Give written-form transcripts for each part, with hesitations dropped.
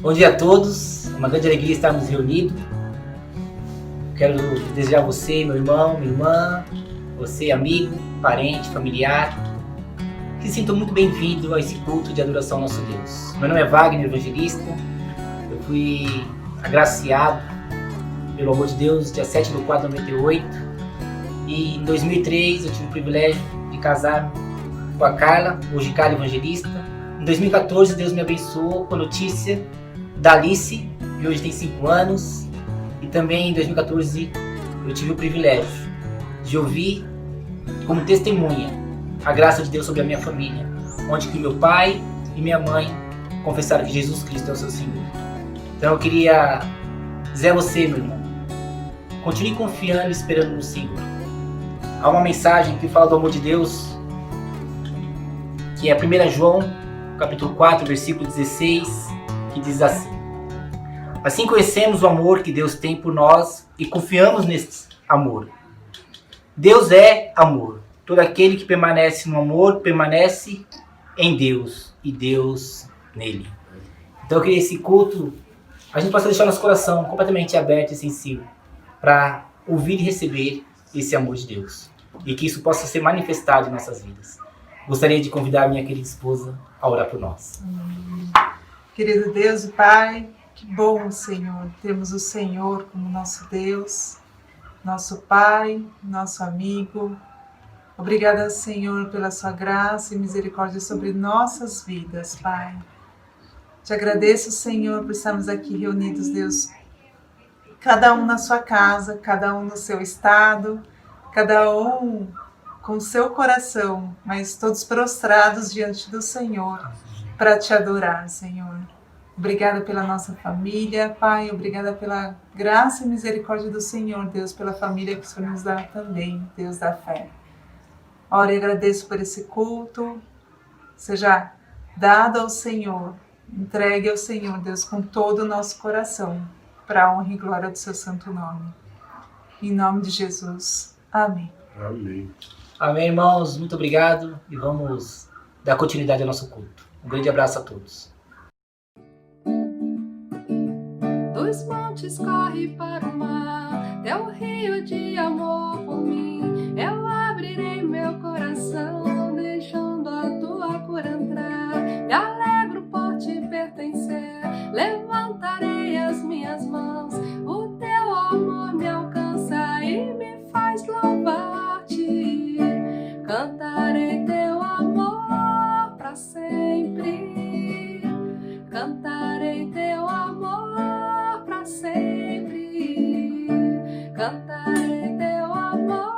Bom dia a todos, é uma grande alegria estarmos reunidos. Quero desejar a você, meu irmão, minha irmã, você, amigo, parente, familiar, que se sintam muito bem-vindo a esse culto de adoração ao nosso Deus. Meu nome é Wagner Evangelista, eu fui agraciado pelo amor de Deus dia 7/4/98 e em 2003 eu tive o privilégio de casar com a Carla, hoje Carla Evangelista. Em 2014 Deus me abençoou com a notícia da Alice, que hoje tem 5 anos, e também em 2014 eu tive o privilégio de ouvir como testemunha a graça de Deus sobre a minha família, onde que meu pai e minha mãe confessaram que Jesus Cristo é o seu Senhor. Então eu queria dizer a você, meu irmão, continue confiando e esperando no Senhor. Há uma mensagem que fala do amor de Deus, que é 1 João, capítulo 4, versículo 16, que diz assim: assim conhecemos o amor que Deus tem por nós e confiamos nesse amor. Deus é amor. Todo aquele que permanece no amor permanece em Deus e Deus nele. Então eu queria esse culto, a gente possa deixar nosso coração completamente aberto e sensível para ouvir e receber esse amor de Deus. E que isso possa ser manifestado em nossas vidas. Gostaria de convidar a minha querida esposa a orar por nós. Querido Deus e Pai, que bom, Senhor, temos o Senhor como nosso Deus, nosso Pai, nosso amigo. Obrigada, Senhor, pela sua graça e misericórdia sobre nossas vidas, Pai. Te agradeço, Senhor, por estarmos aqui reunidos, Deus, cada um na sua casa, cada um no seu estado, cada um com o seu coração, mas todos prostrados diante do Senhor para te adorar, Senhor. Obrigada pela nossa família, Pai, obrigada pela graça e misericórdia do Senhor, Deus, pela família que o Senhor nos dá também, Deus da fé. Oro e agradeço por esse culto, seja dado ao Senhor, entregue ao Senhor, Deus, com todo o nosso coração, para a honra e glória do seu santo nome. Em nome de Jesus. Amém. Amém. Amém, irmãos. Muito obrigado e vamos dar continuidade ao nosso culto. Um grande abraço a todos. Dos montes corre para o mar, teu rio de amor por mim. Eu abrirei meu coração, deixando a tua cura entrar. Me alegro por te pertencer, levantarei as minhas mãos. O teu amor me alcança e me faz louvar-te. Cantarei teu amor para sempre. Cantarei teu amor para sempre. Cantarei teu amor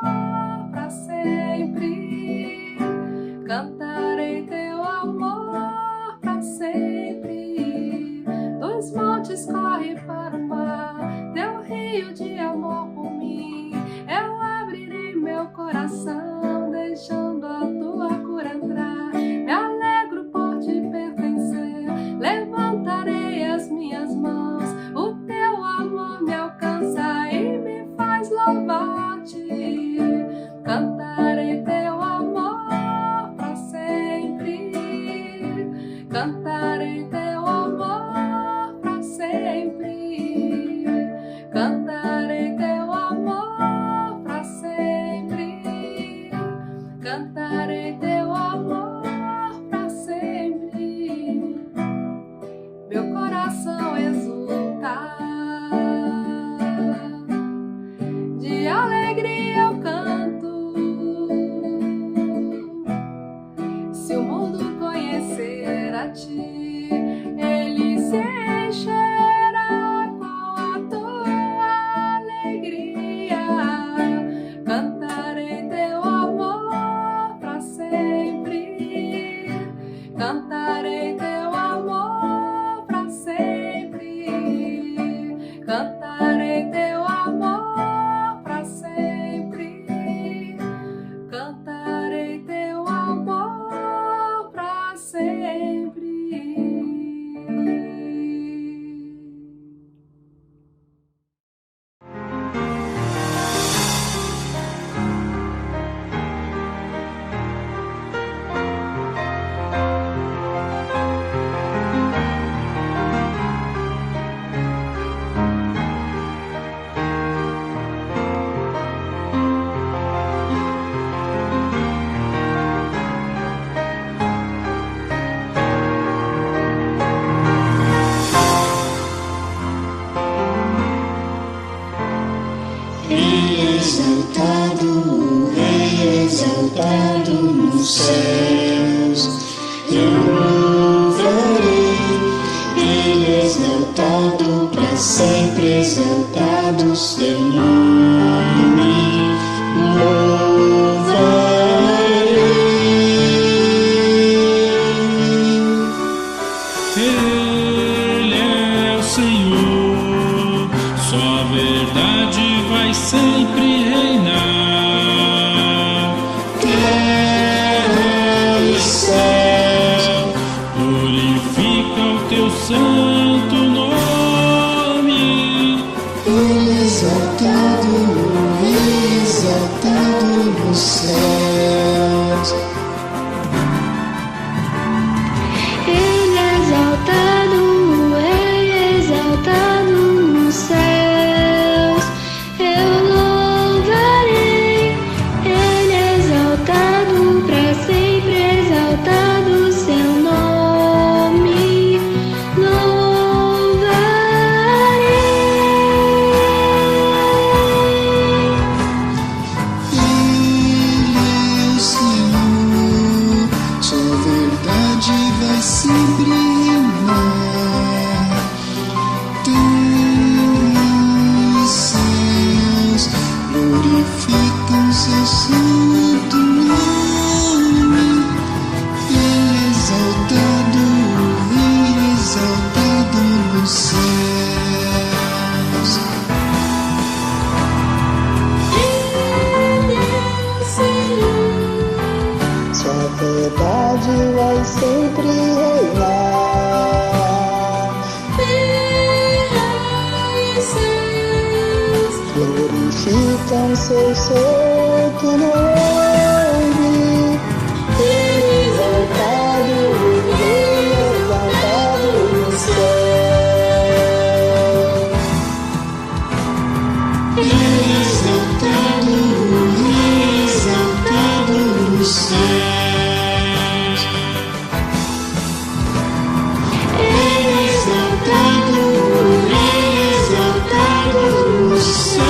para sempre. Cantarei teu amor para sempre. Dos montes corre para o mar, teu rio de amor por mim. Eu abrirei meu coração, deixando a tua cura entrar. Me alegro por te pertencer, levantarei as minhas mãos. O teu amor me alcança e me faz louvar-te. Cantarei teu amor para sempre. Cantarei teu amor para sempre. Cantarei teu amor para sempre. Cantarei teu amor para sempre. Meu coração exulta, de alegria eu canto. Se o mundo conhecer a ti, ele se encherá com a tua alegria. Cantarei teu amor para sempre. exaltado nos céus. Eu louvarei, Ele é exaltado, para sempre exaltado seu nome. Ele é o Senhor, sua verdade vai sempre reinar. Terra e céu, Glorifica o teu santo nome. Ele é exaltado nos céus. Ele é exaltado nos céus. Eu louvarei. Ele é exaltado, para sempre exaltado seu nome. Louvarei. Ele é o Senhor, sua verdade vai sempre reinar. Terra e céus glorificam seu santo nome. Ele é exaltado nos céus. Ele é o Senhor. Sua verdade vai sempre reinar. Terra e céus. Glorificam seu santo nome. Ele é exaltado nos céus. Ele é exaltado nos céus. Ele é exaltado nos céus.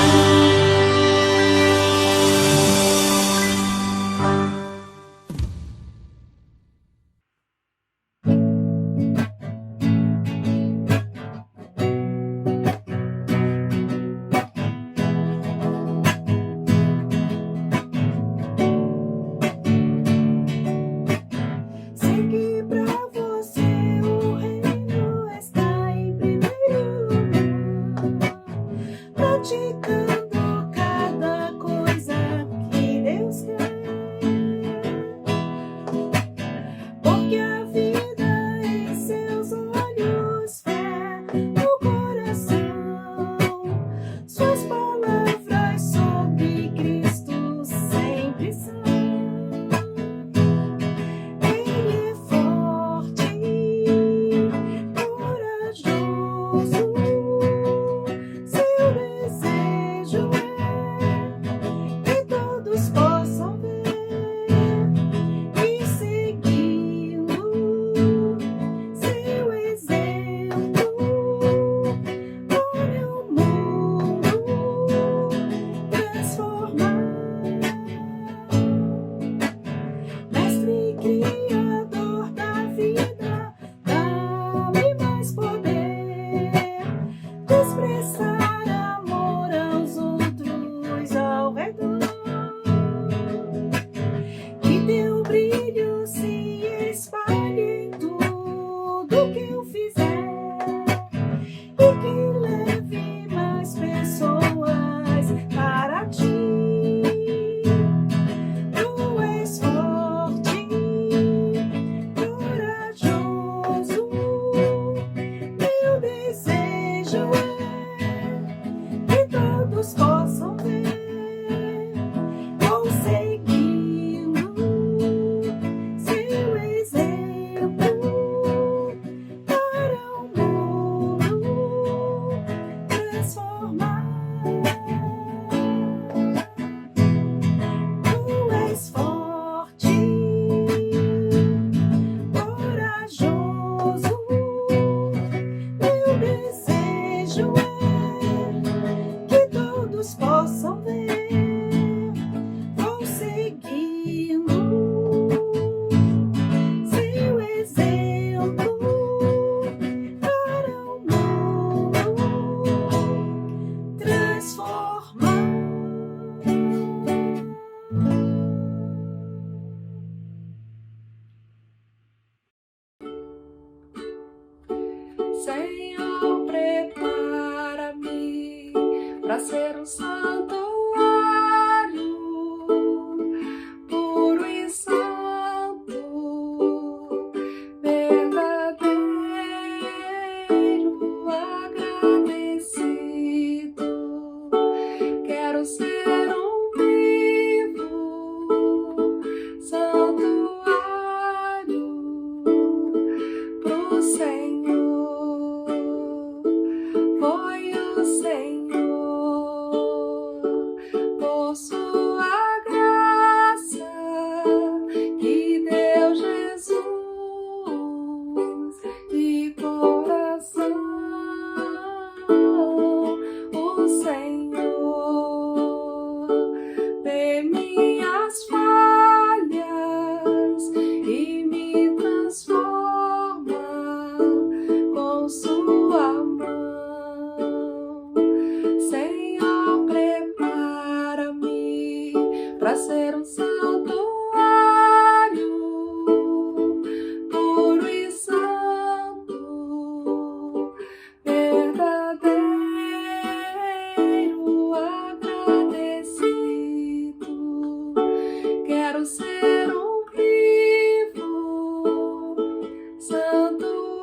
pra ser um santuário puro e santo, verdadeiro, agradecido. Quero ser um vivo santuário pro Senhor. Foi o Senhor, por sua graça, que deu Jesus de coração. O Senhor vê minhas falhas e me transforma com sua mão. Senhor, prepara-me pra ser um santuário puro e santo, verdadeiro, agradecido. Quero ser um vivo santuário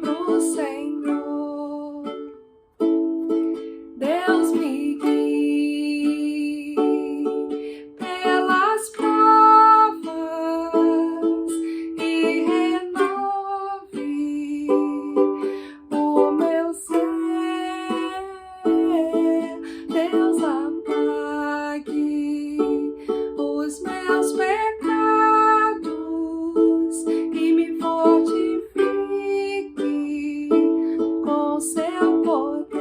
pro Senhor. Deus me guie pelas provas e renove o meu ser. Deus apague os meus pecados e me fortifique com seu poder.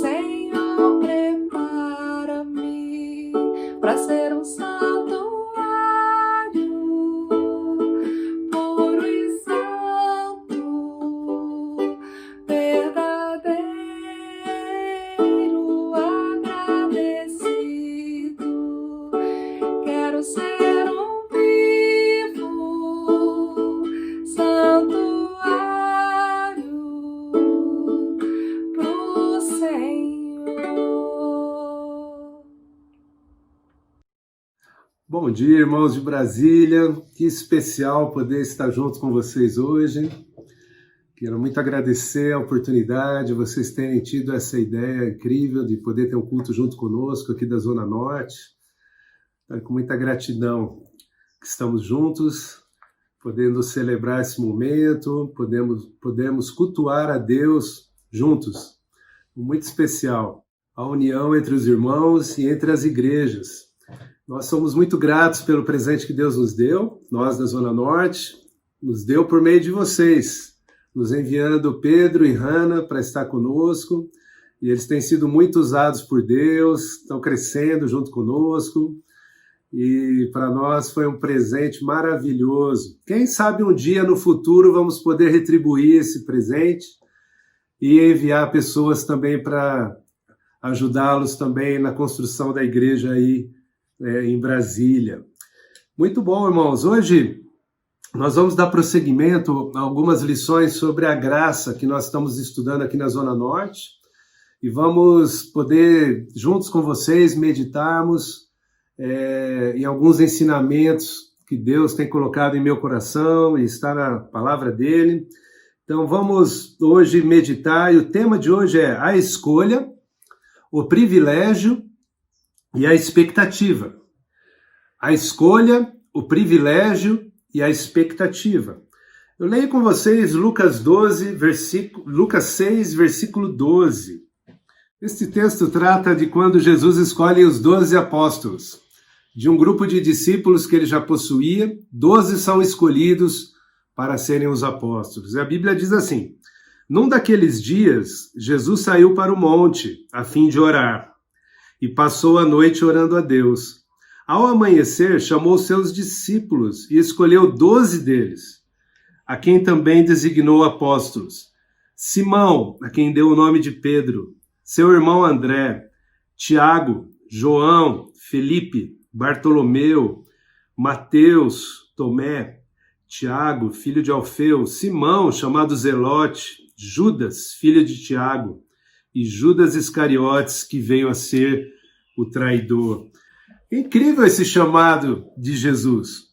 Senhor, prepara-me pra ser um santuário puro e santo, verdadeiro, agradecido. Quero ser um vivo santuário pro Senhor. Bom dia, irmãos de Brasília. Que especial poder estar junto com vocês hoje. Quero muito agradecer a oportunidade, vocês terem tido essa ideia incrível de poder ter um culto junto conosco aqui da Zona Norte. É com muita gratidão que estamos juntos, podendo celebrar esse momento, podemos cultuar a Deus juntos. Muito especial, a união entre os irmãos e entre as igrejas. Nós somos muito gratos pelo presente que Deus nos deu, nós da Zona Norte, nos deu por meio de vocês, nos enviando Pedro e Hannah para estar conosco, e eles têm sido muito usados por Deus, estão crescendo junto conosco, e para nós foi um presente maravilhoso. Quem sabe um dia no futuro vamos poder retribuir esse presente e enviar pessoas também para ajudá-los também na construção da igreja aí em Brasília. Muito bom, irmãos. Hoje nós vamos dar prosseguimento a algumas lições sobre a graça que nós estamos estudando aqui na Zona Norte e vamos poder, juntos com vocês, meditarmos em alguns ensinamentos que Deus tem colocado em meu coração e está na palavra dele. Então vamos hoje meditar, e o tema de hoje é a escolha, o privilégio e a expectativa. A escolha, o privilégio e a expectativa. Eu leio com vocês Lucas 6, versículo 12. Este texto trata de quando Jesus escolhe os 12 apóstolos. De um grupo de discípulos que ele já possuía, 12 são escolhidos para serem os apóstolos. E a Bíblia diz assim: num daqueles dias, Jesus saiu para o monte, a fim de orar, e passou a noite orando a Deus. Ao amanhecer, chamou seus discípulos e escolheu 12 deles, a quem também designou apóstolos. Simão, a quem deu o nome de Pedro, seu irmão André, Tiago, João, Felipe, Bartolomeu, Mateus, Tomé, Tiago, filho de Alfeu, Simão, chamado Zelote, Judas, filho de Tiago, e Judas Iscariotes, que veio a ser o traidor. Incrível esse chamado de Jesus.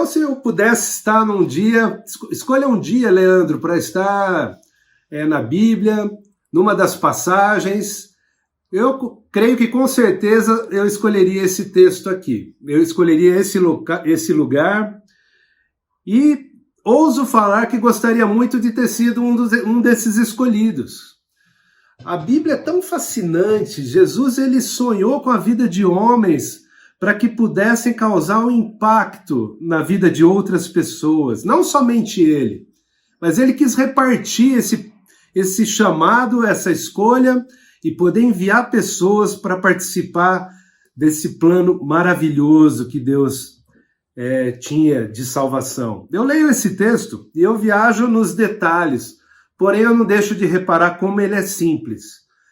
Se eu pudesse estar num dia, escolha um dia, Leandro, para estar na Bíblia, numa das passagens, eu creio que com certeza eu escolheria esse texto aqui. Eu escolheria esse lugar e ouso falar que gostaria muito de ter sido um desses escolhidos. A Bíblia é tão fascinante. Jesus, ele sonhou com a vida de homens para que pudessem causar um impacto na vida de outras pessoas. Não somente ele, mas ele quis repartir esse chamado, essa escolha, e poder enviar pessoas para participar desse plano maravilhoso que Deus tinha de salvação. Eu leio esse texto e eu viajo nos detalhes, porém eu não deixo de reparar como ele é simples.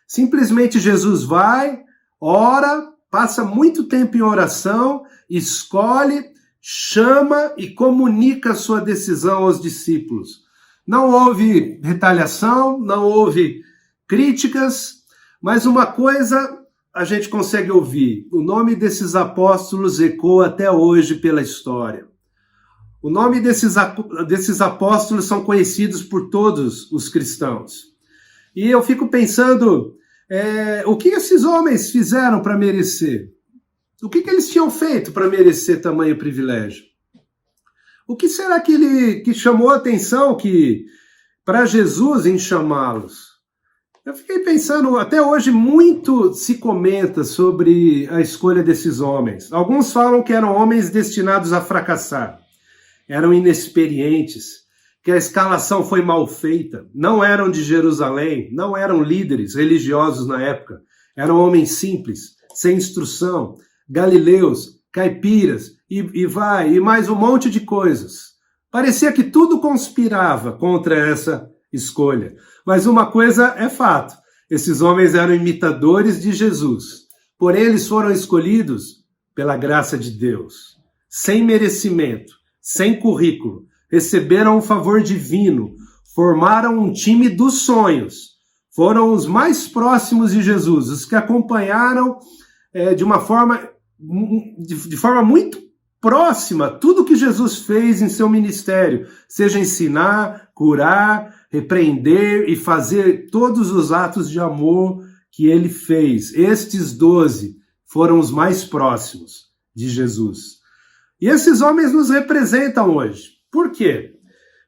Simplesmente Jesus vai, ora, passa muito tempo em oração, escolhe, chama e comunica a sua decisão aos discípulos. Não houve retaliação, não houve críticas, mas uma coisa a gente consegue ouvir: o nome desses apóstolos ecoa até hoje pela história. O nome desses apóstolos são conhecidos por todos os cristãos. E eu fico pensando, o que esses homens fizeram para merecer? O que eles tinham feito para merecer tamanho privilégio? O que será que chamou a atenção para Jesus em chamá-los? Eu fiquei pensando, até hoje muito se comenta sobre a escolha desses homens. Alguns falam que eram homens destinados a fracassar, eram inexperientes, que a escalação foi mal feita, não eram de Jerusalém, não eram líderes religiosos na época, eram homens simples, sem instrução, galileus, caipiras, e mais um monte de coisas. Parecia que tudo conspirava contra essa escolha. Mas uma coisa é fato: esses homens eram imitadores de Jesus. Porém, eles foram escolhidos pela graça de Deus, sem merecimento, sem currículo. Receberam um favor divino, formaram um time dos sonhos. Foram os mais próximos de Jesus, os que acompanharam de forma muito próxima tudo que Jesus fez em seu ministério, seja ensinar, curar, repreender e fazer todos os atos de amor que ele fez. Estes 12 foram os mais próximos de Jesus. E esses homens nos representam hoje. Por quê?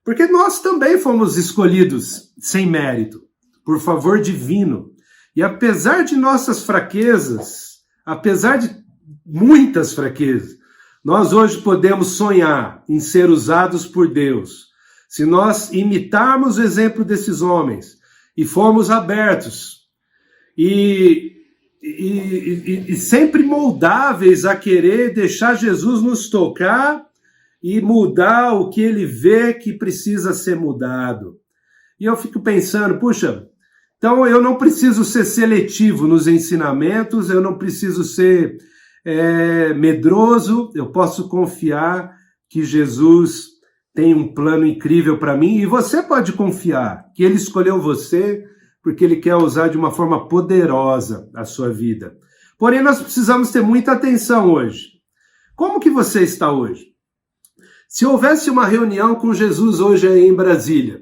Porque nós também fomos escolhidos sem mérito, por favor divino. E apesar de nossas fraquezas, apesar de muitas fraquezas, nós hoje podemos sonhar em ser usados por Deus. Se nós imitarmos o exemplo desses homens e formos abertos e sempre moldáveis a querer deixar Jesus nos tocar e mudar o que ele vê que precisa ser mudado. E eu fico pensando, puxa, então eu não preciso ser seletivo nos ensinamentos, eu não preciso ser medroso, eu posso confiar que Jesus tem um plano incrível para mim, e você pode confiar que ele escolheu você porque ele quer usar de uma forma poderosa a sua vida. Porém, nós precisamos ter muita atenção hoje. Como que você está hoje? Se houvesse uma reunião com Jesus hoje aí em Brasília,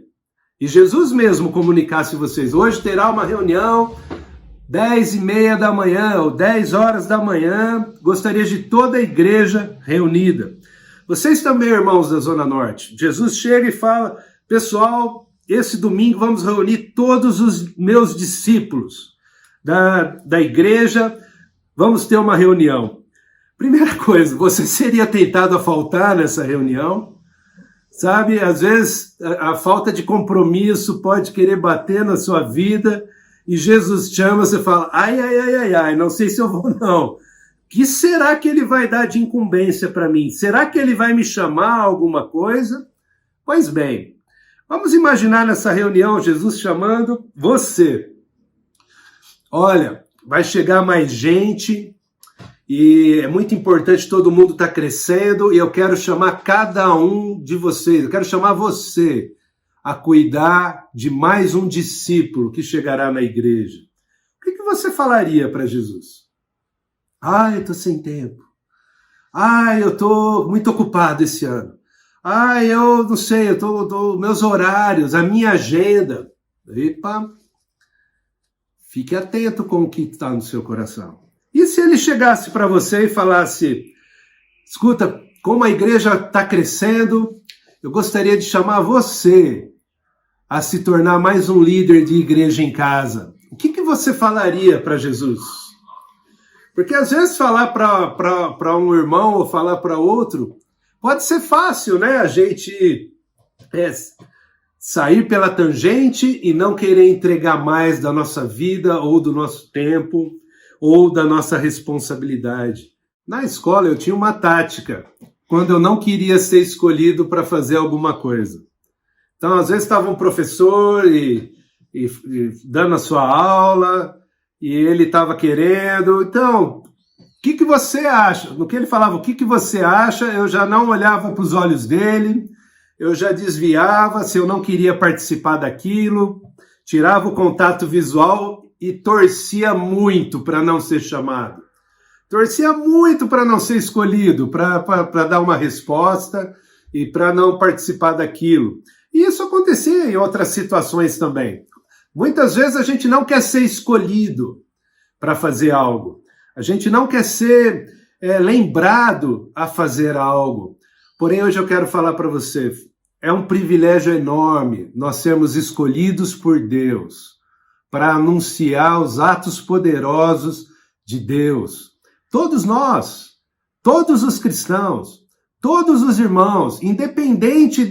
e Jesus mesmo comunicasse a vocês, hoje terá uma reunião 10h30 da manhã ou 10 horas da manhã, gostaria de toda a igreja reunida. Vocês também, irmãos da Zona Norte, Jesus chega e fala: pessoal, esse domingo vamos reunir todos os meus discípulos da igreja, vamos ter uma reunião. Primeira coisa, você seria tentado a faltar nessa reunião? Sabe, às vezes a falta de compromisso pode querer bater na sua vida e Jesus chama, você fala: ai, não sei se eu vou não. O que será que ele vai dar de incumbência para mim? Será que ele vai me chamar a alguma coisa? Pois bem, vamos imaginar nessa reunião Jesus chamando você. Olha, vai chegar mais gente e é muito importante, todo mundo está crescendo e eu quero chamar cada um de vocês, eu quero chamar você a cuidar de mais um discípulo que chegará na igreja, o que você falaria para Jesus? Eu estou sem tempo. Eu estou muito ocupado esse ano. Eu não sei, meus horários, a minha agenda. Epa, fique atento com o que está no seu coração. E se ele chegasse para você e falasse, escuta, como a igreja está crescendo, eu gostaria de chamar você a se tornar mais um líder de igreja em casa. O que você falaria para Jesus? Porque às vezes falar para um irmão ou falar para outro, pode ser fácil, né? A gente sair pela tangente e não querer entregar mais da nossa vida ou do nosso tempo ou da nossa responsabilidade. Na escola eu tinha uma tática, quando eu não queria ser escolhido para fazer alguma coisa. Então, às vezes estava um professor e dando a sua aula, e ele estava querendo, então, o que você acha? No que ele falava, o que você acha, eu já não olhava para os olhos dele, eu já desviava se eu não queria participar daquilo, tirava o contato visual e torcia muito para não ser chamado. Torcia muito para não ser escolhido, para dar uma resposta e para não participar daquilo. E isso acontecia em outras situações também. Muitas vezes a gente não quer ser escolhido para fazer algo. A gente não quer ser lembrado a fazer algo. Porém, hoje eu quero falar para você, é um privilégio enorme nós sermos escolhidos por Deus para anunciar os atos poderosos de Deus. Todos nós, todos os cristãos, todos os irmãos, independente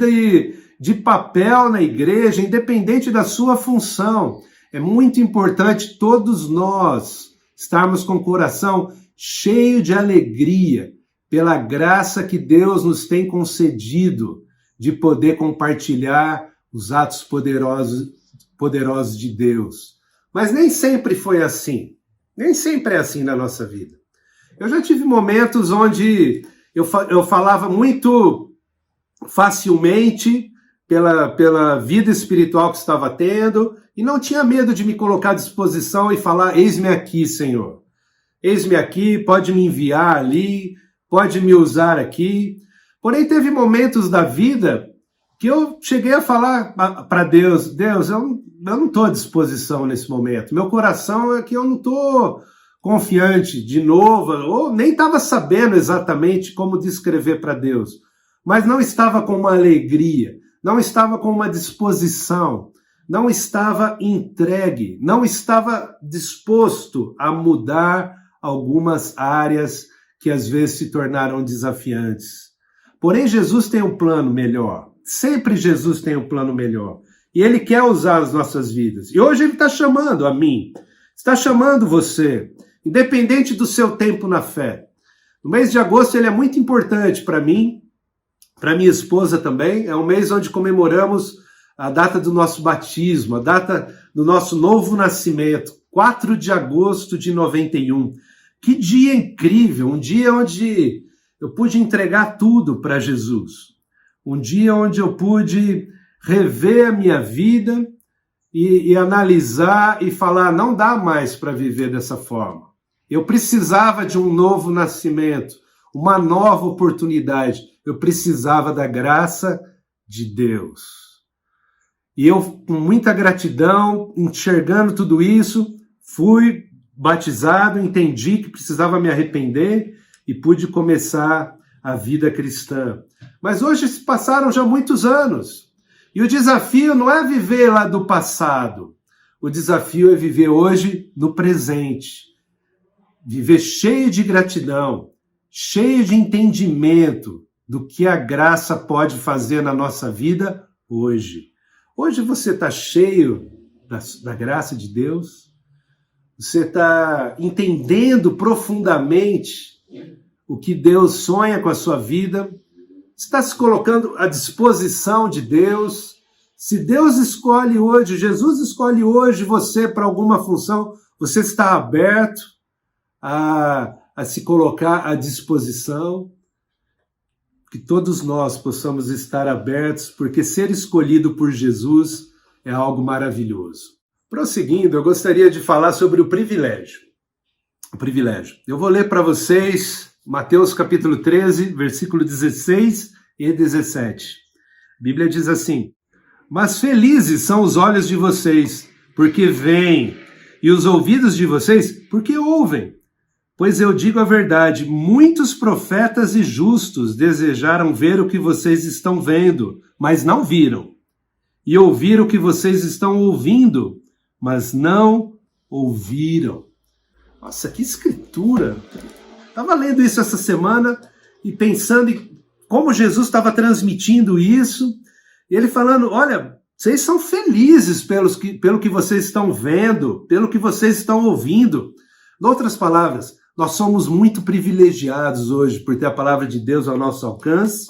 de papel na igreja, independente da sua função, é muito importante todos nós estarmos com o coração cheio de alegria pela graça que Deus nos tem concedido de poder compartilhar os atos poderosos de Deus. Mas nem sempre foi assim. Nem sempre é assim na nossa vida. Eu já tive momentos onde eu falava muito facilmente pela vida espiritual que estava tendo e não tinha medo de me colocar à disposição e falar, eis-me aqui, Senhor. Eis-me aqui, pode me enviar ali, pode me usar aqui. Porém, teve momentos da vida que eu cheguei a falar para Deus, eu não estou à disposição nesse momento. Meu coração é que eu não estou confiante de novo, ou nem estava sabendo exatamente como descrever para Deus, mas não estava com uma alegria, não estava com uma disposição, não estava entregue, não estava disposto a mudar algumas áreas que às vezes se tornaram desafiantes. Porém, Jesus tem um plano melhor. Sempre Jesus tem um plano melhor. E Ele quer usar as nossas vidas. E hoje Ele está chamando a mim, está chamando você, independente do seu tempo na fé. O mês de agosto ele é muito importante para mim, para minha esposa também. É um mês onde comemoramos a data do nosso batismo, a data do nosso novo nascimento, 4 de agosto de 91. Que dia incrível, um dia onde eu pude entregar tudo para Jesus. Um dia onde eu pude rever a minha vida e analisar e falar, não dá mais para viver dessa forma. Eu precisava de um novo nascimento, uma nova oportunidade. Eu precisava da graça de Deus. E eu, com muita gratidão, enxergando tudo isso, fui batizado, entendi que precisava me arrepender e pude começar a vida cristã. Mas hoje se passaram já muitos anos. E o desafio não é viver lá do passado. O desafio é viver hoje no presente. Viver cheio de gratidão, cheio de entendimento do que a graça pode fazer na nossa vida hoje. Hoje você está cheio da graça de Deus? Você está entendendo profundamente o que Deus sonha com a sua vida? Você está se colocando à disposição de Deus? Se Deus escolhe hoje, Jesus escolhe hoje você para alguma função, você está aberto a se colocar à disposição? que todos nós possamos estar abertos, porque ser escolhido por Jesus é algo maravilhoso. Prosseguindo, eu gostaria de falar sobre o privilégio. O privilégio. Eu vou ler para vocês Mateus capítulo 13, versículo 16 e 17. A Bíblia diz assim: mas felizes são os olhos de vocês, porque veem, e os ouvidos de vocês, porque ouvem. Pois eu digo a verdade, muitos profetas e justos desejaram ver o que vocês estão vendo, mas não viram. E ouvir o que vocês estão ouvindo, mas não ouviram. Nossa, que escritura! Estava lendo isso essa semana e pensando em como Jesus estava transmitindo isso. E ele falando, olha, vocês são felizes pelo que vocês estão vendo, pelo que vocês estão ouvindo. Em outras palavras, nós somos muito privilegiados hoje por ter a palavra de Deus ao nosso alcance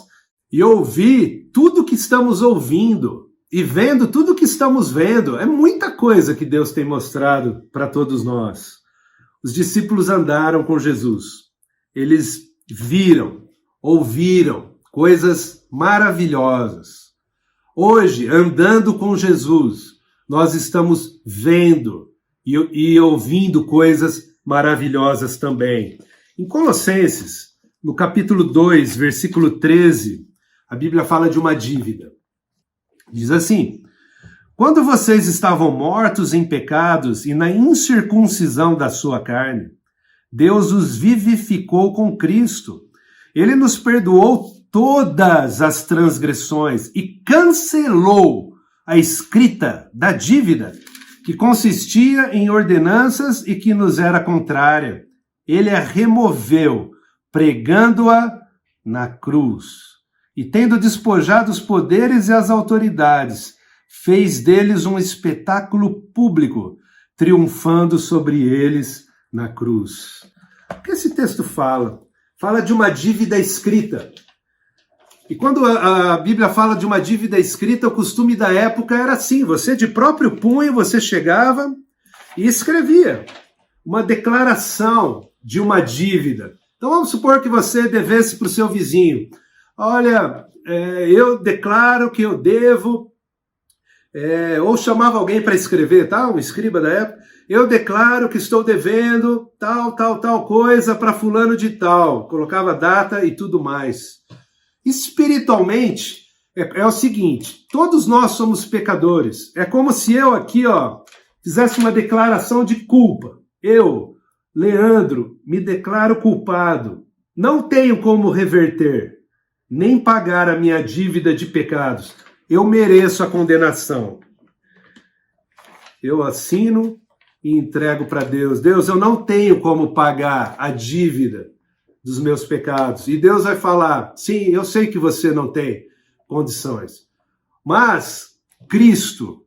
e ouvir tudo que estamos ouvindo e vendo tudo que estamos vendo. É muita coisa que Deus tem mostrado para todos nós. Os discípulos andaram com Jesus. Eles viram, ouviram coisas maravilhosas. Hoje, andando com Jesus, nós estamos vendo e ouvindo coisas maravilhosas também. Em Colossenses, no capítulo 2, versículo 13, a Bíblia fala de uma dívida. Diz assim: quando vocês estavam mortos em pecados e na incircuncisão da sua carne, Deus os vivificou com Cristo. Ele nos perdoou todas as transgressões e cancelou a escrita da dívida que consistia em ordenanças e que nos era contrária. Ele a removeu, pregando-a na cruz. E tendo despojado os poderes e as autoridades, fez deles um espetáculo público, triunfando sobre eles na cruz. O que esse texto fala? Fala de uma dívida escrita. E quando a Bíblia fala de uma dívida escrita, o costume da época era assim, você de próprio punho, você chegava e escrevia uma declaração de uma dívida. Então vamos supor que você devesse para o seu vizinho, olha, eu declaro que eu devo, ou chamava alguém para escrever, tá? Um escriba da época, eu declaro que estou devendo tal coisa para fulano de tal, colocava data e tudo mais. Espiritualmente, é o seguinte, todos nós somos pecadores. É como se eu aqui, fizesse uma declaração de culpa. Eu, Leandro, me declaro culpado. Não tenho como reverter, nem pagar a minha dívida de pecados. Eu mereço a condenação. Eu assino e entrego para Deus. Deus, eu não tenho como pagar a dívida dos meus pecados. E Deus vai falar, sim, eu sei que você não tem condições, mas Cristo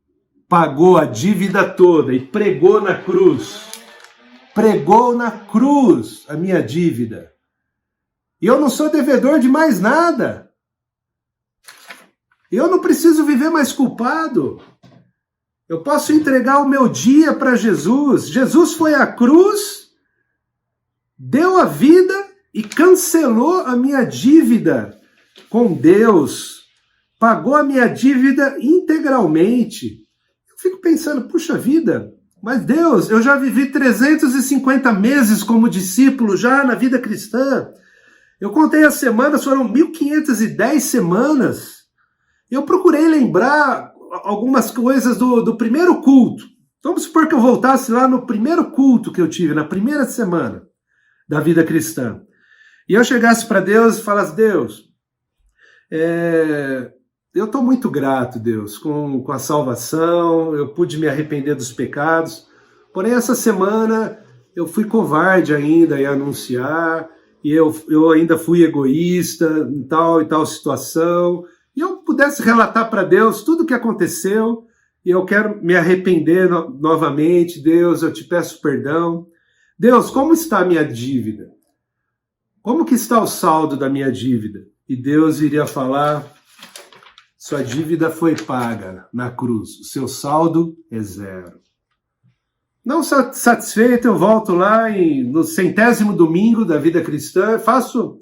pagou a dívida toda e pregou na cruz a minha dívida. E eu não sou devedor de mais nada. Eu não preciso viver mais culpado. Eu posso entregar o meu dia para Jesus. Jesus foi à cruz, deu a vida e cancelou a minha dívida com Deus, pagou a minha dívida integralmente. Eu fico pensando, puxa vida, mas Deus, eu já vivi 350 meses como discípulo já na vida cristã. Eu contei as semanas, foram 1.510 semanas. Eu procurei lembrar algumas coisas do primeiro culto. Vamos supor que eu voltasse lá no primeiro culto que eu tive, na primeira semana da vida cristã. E eu chegasse para Deus e falasse, Deus, eu estou muito grato, Deus, com a salvação, eu pude me arrepender dos pecados, porém essa semana eu fui covarde ainda em anunciar, e eu ainda fui egoísta em tal e tal situação, e eu pudesse relatar para Deus tudo o que aconteceu, e eu quero me arrepender novamente, Deus, eu te peço perdão. Deus, como está a minha dívida? Como que está o saldo da minha dívida? E Deus iria falar, sua dívida foi paga na cruz, o seu saldo é 0. Não satisfeito, eu volto lá no 100º domingo da vida cristã, faço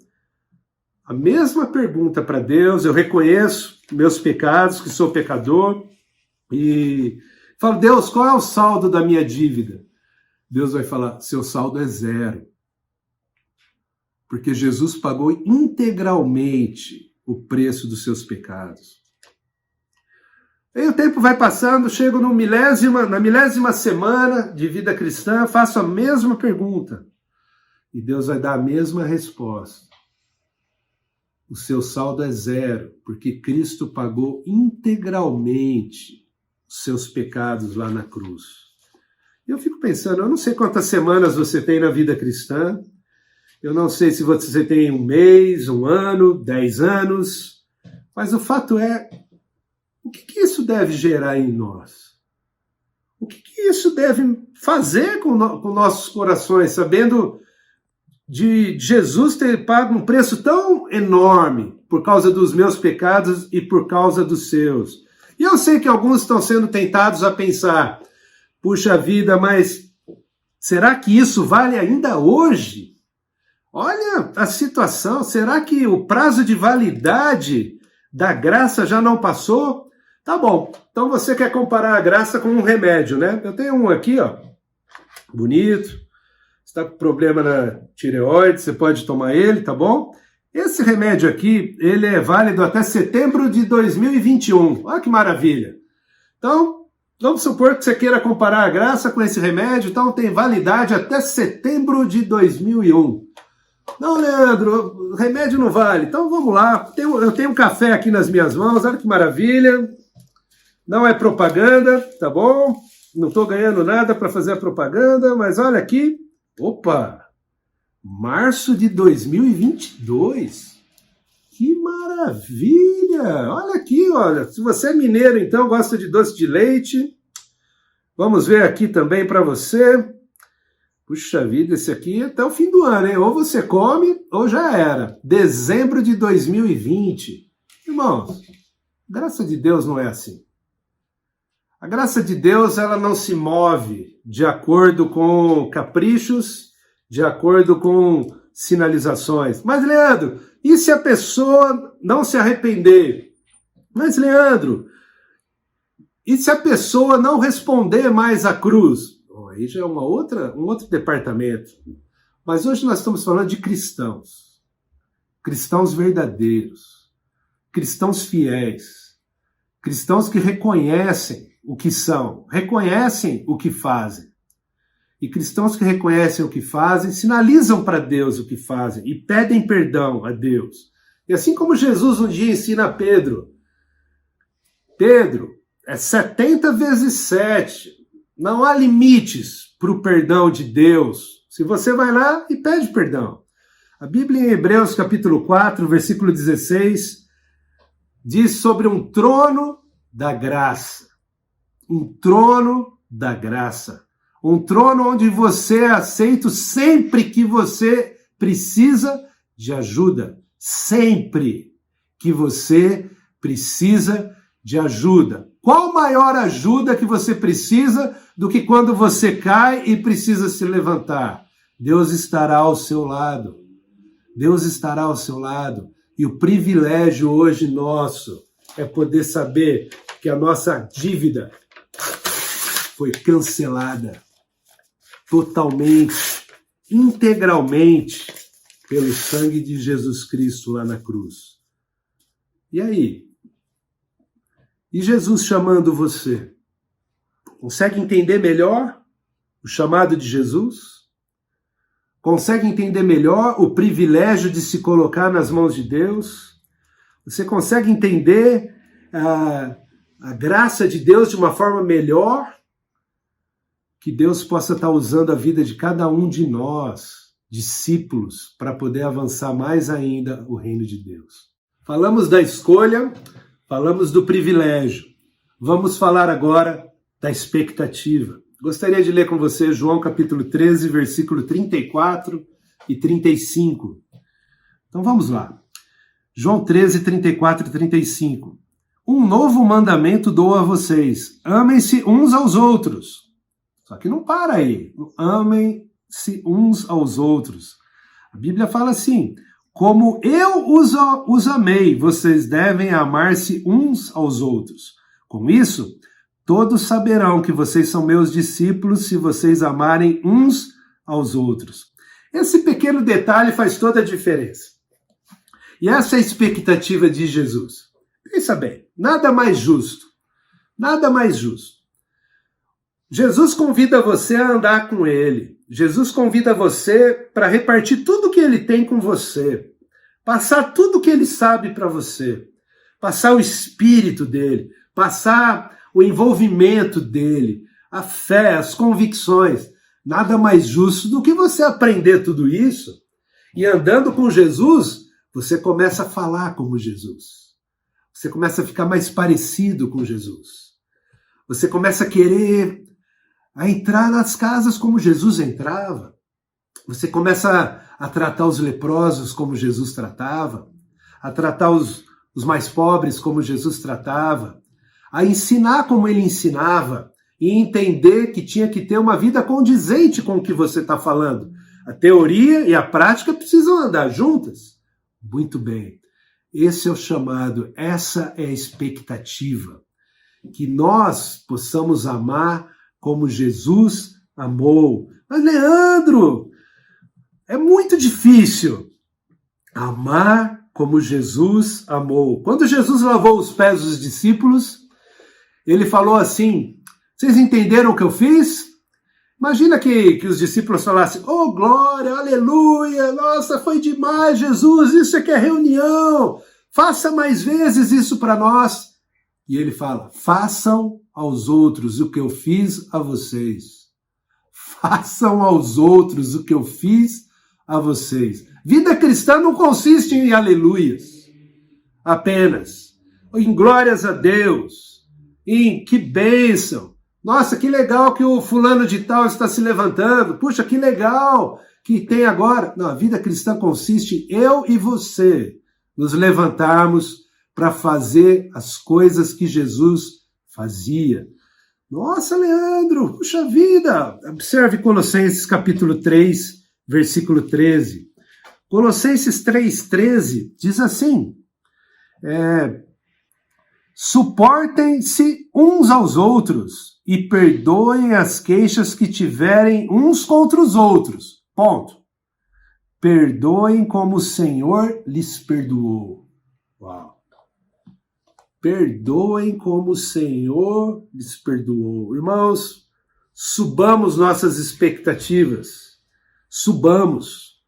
a mesma pergunta para Deus, eu reconheço meus pecados, que sou pecador, e falo, Deus, qual é o saldo da minha dívida? Deus vai falar, seu saldo é 0. Porque Jesus pagou integralmente o preço dos seus pecados. Aí o tempo vai passando, chego na milésima semana de vida cristã, faço a mesma pergunta. E Deus vai dar a mesma resposta. O seu saldo é 0, porque Cristo pagou integralmente os seus pecados lá na cruz. Eu fico pensando, eu não sei quantas semanas você tem na vida cristã, eu não sei se você tem 1 mês, 1 ano, 10 anos, mas o fato é, o que isso deve gerar em nós? O que isso deve fazer com nossos corações, sabendo de Jesus ter pago um preço tão enorme por causa dos meus pecados e por causa dos seus? E eu sei que alguns estão sendo tentados a pensar, puxa vida, mas será que isso vale ainda hoje? Olha a situação, será que o prazo de validade da graça já não passou? Tá bom, então você quer comparar a graça com um remédio, né? Eu tenho um aqui, ó, bonito, você está com problema na tireoide, você pode tomar ele, tá bom? Esse remédio aqui, ele é válido até setembro de 2021, olha que maravilha. Então, vamos supor que você queira comparar a graça com esse remédio, então tem validade até setembro de 2001. Não, Leandro, o remédio não vale. Então vamos lá. Eu tenho um café aqui nas minhas mãos, olha que maravilha. Não é propaganda, tá bom? Não estou ganhando nada para fazer a propaganda, mas olha aqui. Opa! Março de 2022. Que maravilha! Olha aqui, olha. Se você é mineiro, então, gosta de doce de leite, vamos ver aqui também para você. Puxa vida, esse aqui é até o fim do ano, hein? Ou você come, ou já era. Dezembro de 2020. Irmãos, graça de Deus não é assim. A graça de Deus, ela não se move de acordo com caprichos, de acordo com sinalizações. Mas, Leandro, e se a pessoa não se arrepender? Mas, Leandro, e se a pessoa não responder mais à cruz? Aí já é um outro departamento. Mas hoje nós estamos falando de cristãos. Cristãos verdadeiros. Cristãos fiéis. Cristãos que reconhecem o que são, reconhecem o que fazem. E cristãos que reconhecem o que fazem, sinalizam para Deus o que fazem e pedem perdão a Deus. E assim como Jesus um dia ensina a Pedro, Pedro, é 70 vezes 7. Não há limites para o perdão de Deus. Se você vai lá e pede perdão. A Bíblia em Hebreus capítulo 4, versículo 16, diz sobre um trono da graça. Um trono da graça. Um trono onde você é aceito sempre que você precisa de ajuda. Sempre que você precisa de ajuda. Qual maior ajuda que você precisa do que quando você cai e precisa se levantar? Deus estará ao seu lado. Deus estará ao seu lado. E o privilégio hoje nosso é poder saber que a nossa dívida foi cancelada totalmente, integralmente, pelo sangue de Jesus Cristo lá na cruz. E aí? E Jesus chamando você? Consegue entender melhor o chamado de Jesus? Consegue entender melhor o privilégio de se colocar nas mãos de Deus? Você consegue entender a graça de Deus de uma forma melhor? Que Deus possa estar usando a vida de cada um de nós, discípulos, para poder avançar mais ainda o reino de Deus. Falamos da escolha, falamos do privilégio. Vamos falar agora da expectativa. Gostaria de ler com você João capítulo 13, versículo 34 e 35. Então vamos lá. João 13, 34 e 35. Um novo mandamento dou a vocês. Amem-se uns aos outros. Só que não para aí. Amem-se uns aos outros. A Bíblia fala assim: Como eu os amei, vocês devem amar-se uns aos outros. Com isso, todos saberão que vocês são meus discípulos se vocês amarem uns aos outros. Esse pequeno detalhe faz toda a diferença. E essa é a expectativa de Jesus. Pensa bem, nada mais justo. Nada mais justo. Jesus convida você a andar com ele. Jesus convida você para repartir tudo que ele tem com você. Passar tudo que ele sabe para você. Passar o espírito dele. Passar o envolvimento dele. A fé, as convicções. Nada mais justo do que você aprender tudo isso. E andando com Jesus, você começa a falar como Jesus. Você começa a ficar mais parecido com Jesus. Você começa a querer entrar nas casas como Jesus entrava. Você começa a tratar os leprosos como Jesus tratava, a tratar os mais pobres como Jesus tratava, a ensinar como ele ensinava e entender que tinha que ter uma vida condizente com o que você está falando. A teoria e a prática precisam andar juntas. Muito bem. Esse é o chamado, essa é a expectativa. Que nós possamos amar como Jesus amou. Mas, Leandro, é muito difícil amar como Jesus amou. Quando Jesus lavou os pés dos discípulos, ele falou assim, vocês entenderam o que eu fiz? Imagina que os discípulos falassem, oh, glória, aleluia, nossa, foi demais, Jesus, isso é que é reunião, faça mais vezes isso para nós. E ele fala, façam aos outros o que eu fiz a vocês. Façam aos outros o que eu fiz a vocês. Vida cristã não consiste em aleluias, apenas. Em glórias a Deus, em que bênção. Nossa, que legal que o fulano de tal está se levantando. Puxa, que legal que tem agora. Não, a vida cristã consiste em eu e você nos levantarmos para fazer as coisas que Jesus fazia. Nossa, Leandro, puxa vida! Observe Colossenses capítulo 3, versículo 13. Colossenses 3,13 diz assim, suportem-se uns aos outros e perdoem as queixas que tiverem uns contra os outros. Ponto. Perdoem como o Senhor lhes perdoou. Uau! Perdoem como o Senhor lhes perdoou. Irmãos, subamos nossas expectativas. Subamos.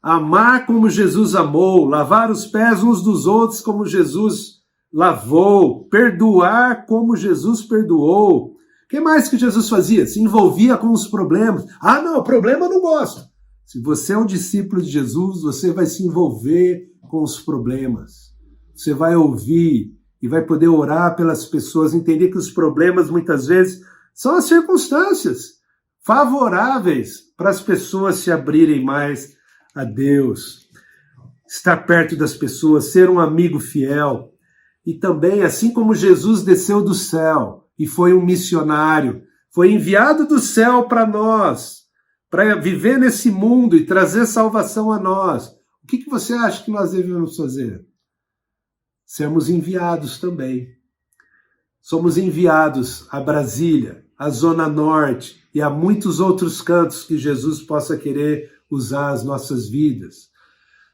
Amar como Jesus amou, lavar os pés uns dos outros como Jesus lavou, perdoar como Jesus perdoou. O que mais que Jesus fazia? Se envolvia com os problemas. Ah, não, problema eu não gosto. Se você é um discípulo de Jesus, você vai se envolver com os problemas. Você vai ouvir e vai poder orar pelas pessoas, entender que os problemas muitas vezes são as circunstâncias favoráveis para as pessoas se abrirem mais a Deus. Estar perto das pessoas, ser um amigo fiel. E também, assim como Jesus desceu do céu e foi um missionário, foi enviado do céu para nós, para viver nesse mundo e trazer salvação a nós. O que você acha que nós devemos fazer? Sermos enviados também. Somos enviados a Brasília, a Zona Norte e a muitos outros cantos que Jesus possa querer usar as nossas vidas.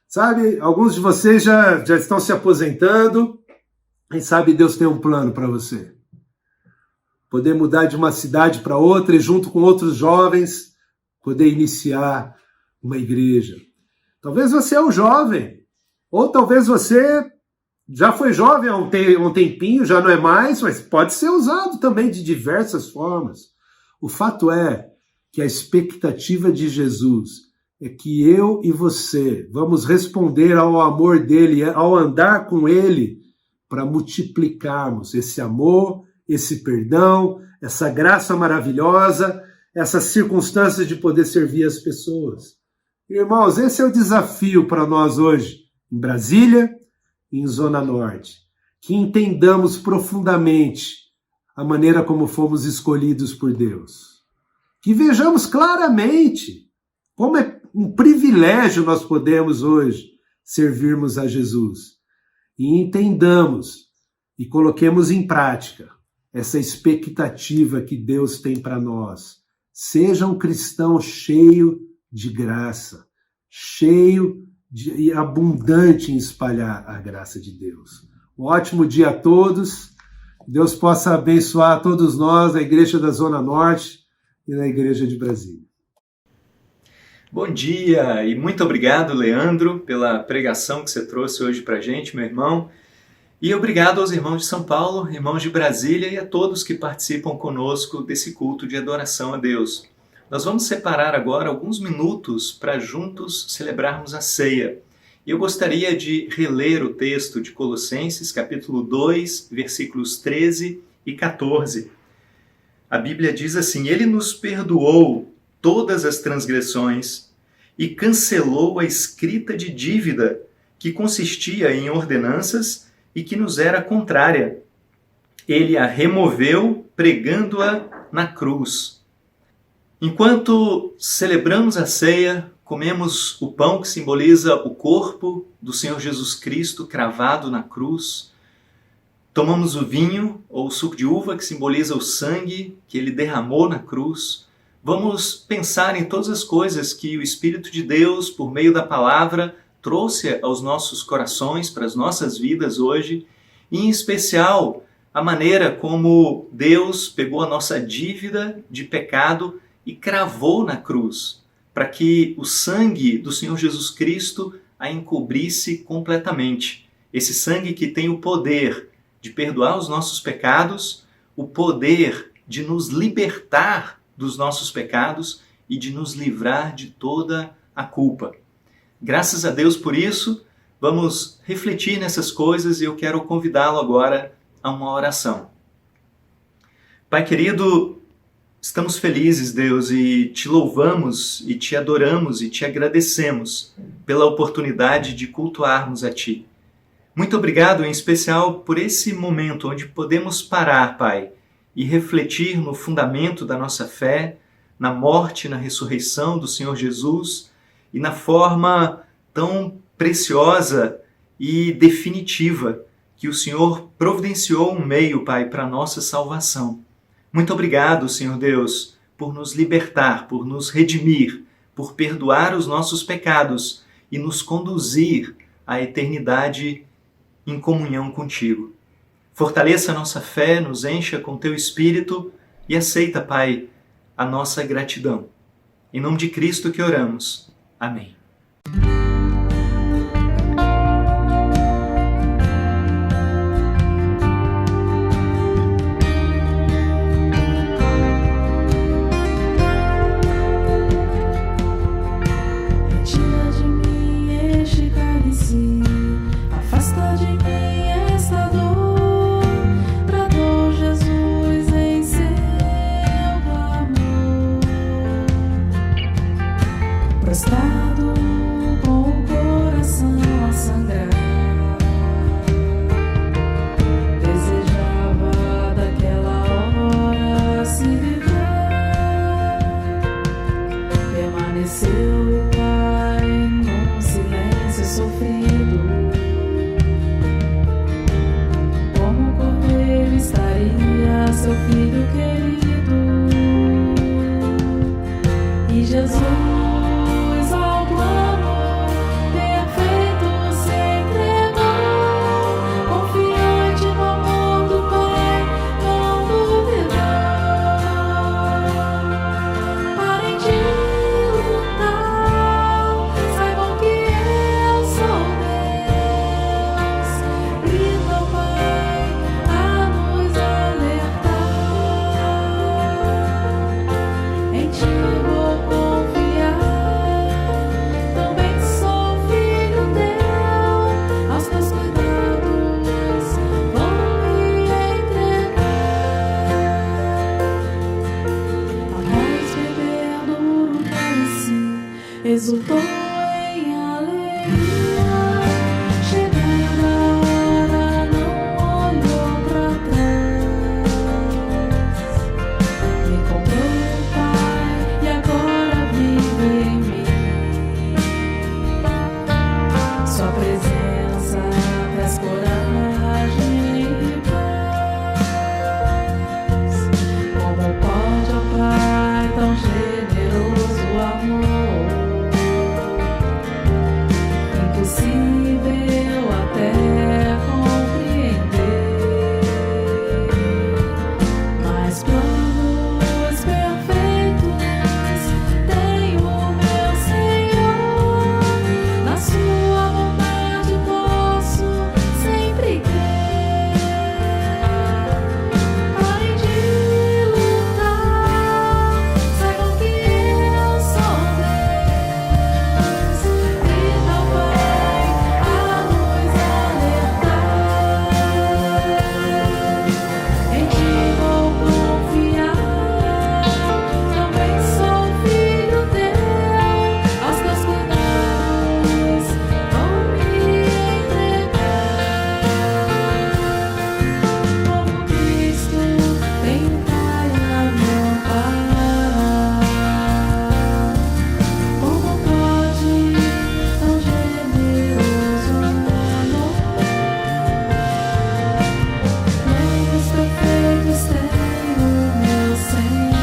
Sabe, alguns de vocês já estão se aposentando. Quem sabe Deus tem um plano para você. Poder mudar de uma cidade para outra e junto com outros jovens, poder iniciar uma igreja. Talvez você é um jovem, ou talvez você já foi jovem há um tempinho, já não é mais, mas pode ser usado também de diversas formas. O fato é que a expectativa de Jesus é que eu e você vamos responder ao amor dele, ao andar com ele, para multiplicarmos esse amor, esse perdão, essa graça maravilhosa, essas circunstâncias de poder servir as pessoas. Irmãos, esse é o desafio para nós hoje, em Brasília, em Zona Norte, que entendamos profundamente a maneira como fomos escolhidos por Deus. Que vejamos claramente como é um privilégio nós podemos hoje servirmos a Jesus. E entendamos e coloquemos em prática essa expectativa que Deus tem para nós. Seja um cristão cheio de graça, cheio e abundante em espalhar a graça de Deus. Um ótimo dia a todos. Deus possa abençoar a todos nós, a Igreja da Zona Norte e na Igreja de Brasília. Bom dia e muito obrigado, Leandro, pela pregação que você trouxe hoje para a gente, meu irmão. E obrigado aos irmãos de São Paulo, irmãos de Brasília e a todos que participam conosco desse culto de adoração a Deus. Nós vamos separar agora alguns minutos para juntos celebrarmos a ceia. E eu gostaria de reler o texto de Colossenses, capítulo 2, versículos 13 e 14. A Bíblia diz assim: Ele nos perdoou todas as transgressões e cancelou a escrita de dívida que consistia em ordenanças e que nos era contrária. Ele a removeu, pregando-a na cruz. Enquanto celebramos a ceia, comemos o pão que simboliza o corpo do Senhor Jesus Cristo cravado na cruz. Tomamos o vinho, ou o suco de uva, que simboliza o sangue que ele derramou na cruz. Vamos pensar em todas as coisas que o Espírito de Deus, por meio da palavra, trouxe aos nossos corações, para as nossas vidas hoje, e em especial a maneira como Deus pegou a nossa dívida de pecado e cravou na cruz, para que o sangue do Senhor Jesus Cristo a encobrisse completamente. Esse sangue que tem o poder de perdoar os nossos pecados, o poder de nos libertar dos nossos pecados e de nos livrar de toda a culpa. Graças a Deus por isso, vamos refletir nessas coisas e eu quero convidá-lo agora a uma oração. Pai querido, estamos felizes, Deus, e te louvamos e te adoramos e te agradecemos pela oportunidade de cultuarmos a Ti. Muito obrigado, em especial, por esse momento onde podemos parar, Pai, e refletir no fundamento da nossa fé, na morte e na ressurreição do Senhor Jesus e na forma tão preciosa e definitiva que o Senhor providenciou um meio, Pai, para a nossa salvação. Muito obrigado, Senhor Deus, por nos libertar, por nos redimir, por perdoar os nossos pecados e nos conduzir à eternidade em comunhão contigo. Fortaleça a nossa fé, nos encha com Teu Espírito e aceita, Pai, a nossa gratidão. Em nome de Cristo que oramos. Amém. Retira de mim este cálice, afasta de mim esta dor, bradou Jesus em seu clamor. Prostrado com o coração a sangrar, desejava daquela hora se livrar. Permaneceu, Pai, num silêncio sofrido, impossível até compreender, mas planos perfeitos tem o meu Senhor. Na sua vontade posso sempre crer. Parem de lutar, saibam que eu sou Deus. Grita ao Pai a nos alertar. Em ti vou confiar, também sou filho teu. Aos teus cuidados vou me entregar. Como Cristo tem um Pai a me amparar. Como pode tão generoso amor? Meios perfeitos tem o meu Senhor.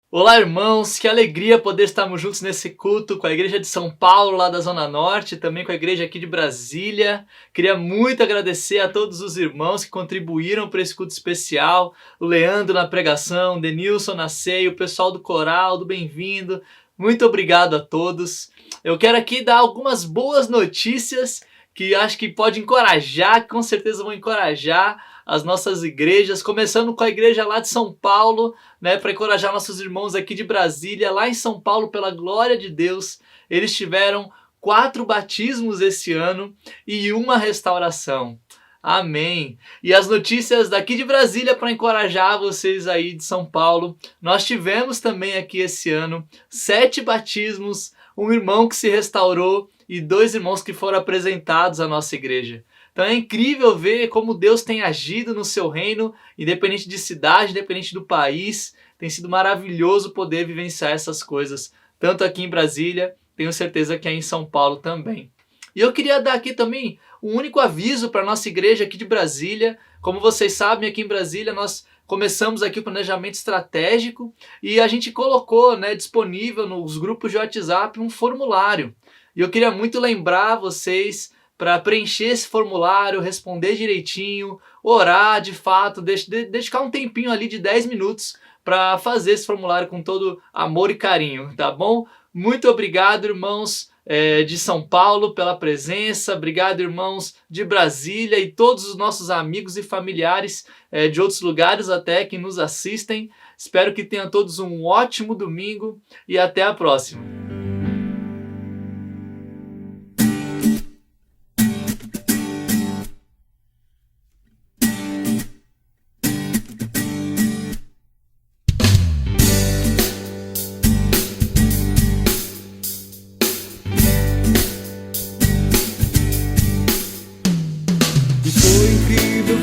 Olá, irmãos, que alegria poder estarmos juntos nesse culto com a Igreja de São Paulo, lá da Zona Norte, também com a Igreja aqui de Brasília. Queria muito agradecer a todos os irmãos que contribuíram para esse culto especial, o Leandro na pregação, o Denilson na ceia, o pessoal do coral, do Bem-vindo. Muito obrigado a todos. Eu quero aqui dar algumas boas notícias que acho que pode encorajar, com certeza vão encorajar as nossas igrejas, começando com a igreja lá de São Paulo, né, para encorajar nossos irmãos aqui de Brasília. Lá em São Paulo, pela glória de Deus, eles tiveram 4 batismos esse ano e 1 restauração. Amém. E as notícias daqui de Brasília para encorajar vocês aí de São Paulo. Nós tivemos também aqui esse ano 7 batismos, um irmão que se restaurou e 2 irmãos que foram apresentados à nossa igreja. Então é incrível ver como Deus tem agido no seu reino, independente de cidade, independente do país. Tem sido maravilhoso poder vivenciar essas coisas, tanto aqui em Brasília, tenho certeza que é em São Paulo também. E eu queria dar aqui também um único aviso para a nossa igreja aqui de Brasília. Como vocês sabem, aqui em Brasília nós começamos aqui o planejamento estratégico e a gente colocou, né, disponível nos grupos de WhatsApp um formulário. E eu queria muito lembrar vocês para preencher esse formulário, responder direitinho, orar de fato, dedicar um tempinho ali de 10 minutos para fazer esse formulário com todo amor e carinho, tá bom? Muito obrigado, irmãos de São Paulo, pela presença. Obrigado, irmãos de Brasília e todos os nossos amigos e familiares de outros lugares até que nos assistem. Espero que tenham todos um ótimo domingo e até a próxima.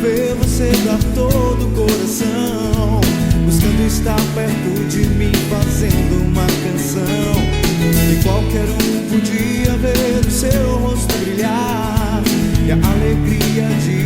Ver você dar todo o coração, buscando estar perto de mim, fazendo uma canção. E qualquer um podia ver o seu rosto brilhar e a alegria de